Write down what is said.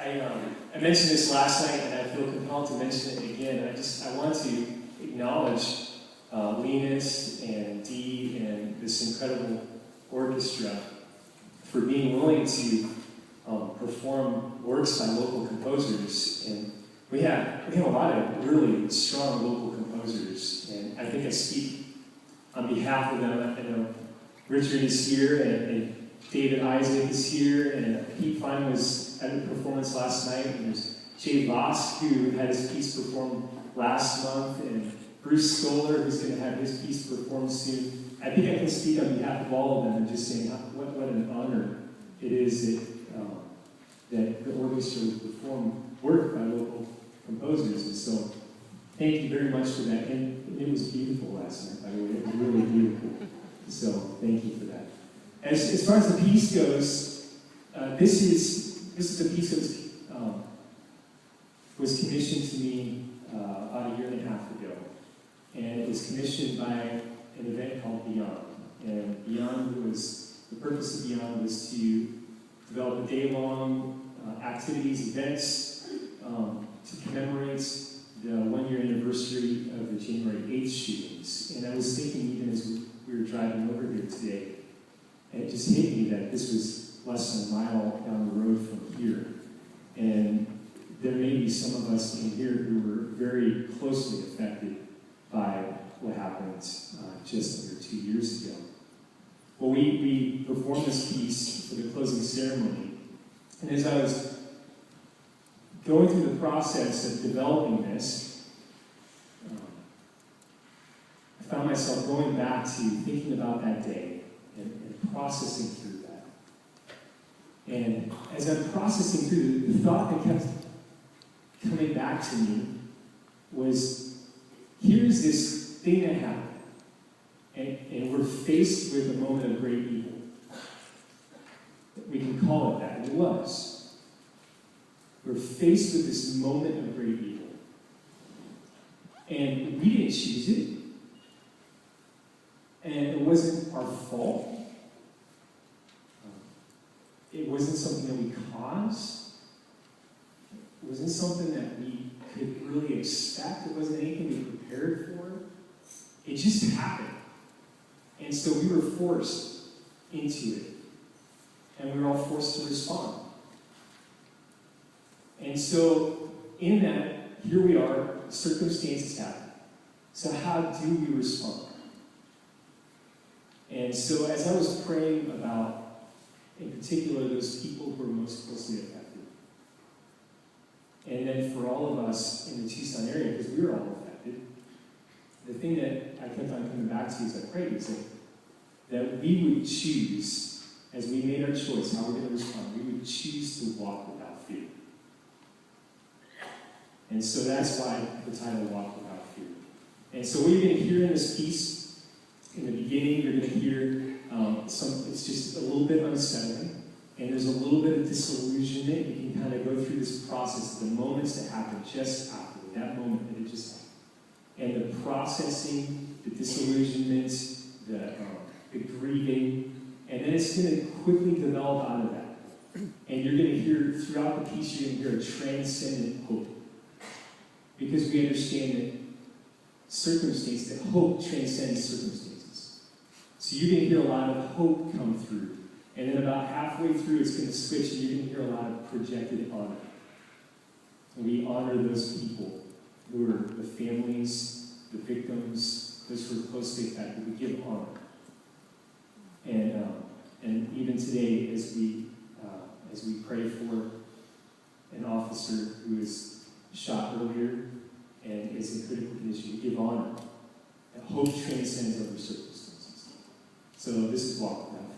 I mentioned this last night, and I feel compelled to mention it again. I want to acknowledge Linus and Dee and this incredible orchestra for being willing to perform works by local composers. And we have a lot of really strong local composers, and I think I speak on behalf of them. I know Richard is here, and David Isaac is here, and Pete Fine was at a performance last night, and there's Jay Voss, who had his piece performed last month, and Bruce Stoller, who's going to have his piece performed soon. I think I can speak on behalf of all of them and just saying what an honor it is that the orchestra would perform work by local composers. And so thank you very much for that. And it was beautiful last night, by the way. It was really beautiful. So thank you for that. As far as the piece goes, this is a piece that was commissioned to me about a year and a half ago. And it was commissioned by an event called Beyond. And the purpose of Beyond was to develop a day-long activities, events to commemorate the one-year anniversary of the January 8th shootings. And I was thinking, even as we were driving over here today, and it just hit me that this was less than a mile down the road from here. And there may be some of us in here who were very closely affected by what happened just under 2 years ago. Well, we performed this piece for the closing ceremony. And as I was going through the process of developing this, I found myself going back to thinking about that day and processing through that. And as I'm processing through, the thought that kept coming back to me was, here's this thing that happened, and we're faced with a moment of great evil. We can call it that, and it was. We're faced with this moment of great evil. And we didn't choose it. And it wasn't our fault. It wasn't something that we caused. It wasn't something that we could really expect. It wasn't anything we prepared for. It just happened. And so we were forced into it. And we were all forced to respond. And so in that, here we are, circumstances happen. So how do we respond? And so as I was praying about, in particular, those people who are most closely affected, and then for all of us in the Tucson area, because we were all affected, the thing that I kept on coming back to as I prayed is that we would choose, as we made our choice, how we're going to respond, we would choose to walk without fear. And so that's why the title, Walk Without Fear. And so what you're going to hear in this piece, in the beginning, you're going to hear it's just a little bit unsettling, and there's a little bit of disillusionment. You can kind of go through this process, the moments that happen just after, that moment that it just happened. And the processing, the disillusionment, the grieving, and then it's going to quickly develop out of that. And you're going to hear, throughout the piece, you're going to hear a transcendent hope. Because we understand that hope transcends circumstances. So you're going to hear a lot of hope come through. And then about halfway through, it's going to switch, and you're going to hear a lot of projected honor. And we honor those people who are the families, the victims, those who are closely affected. We give honor. And even today, as we pray for an officer who was shot earlier and is in critical condition, we give honor. And hope transcends other circumstances. So this is Walk Without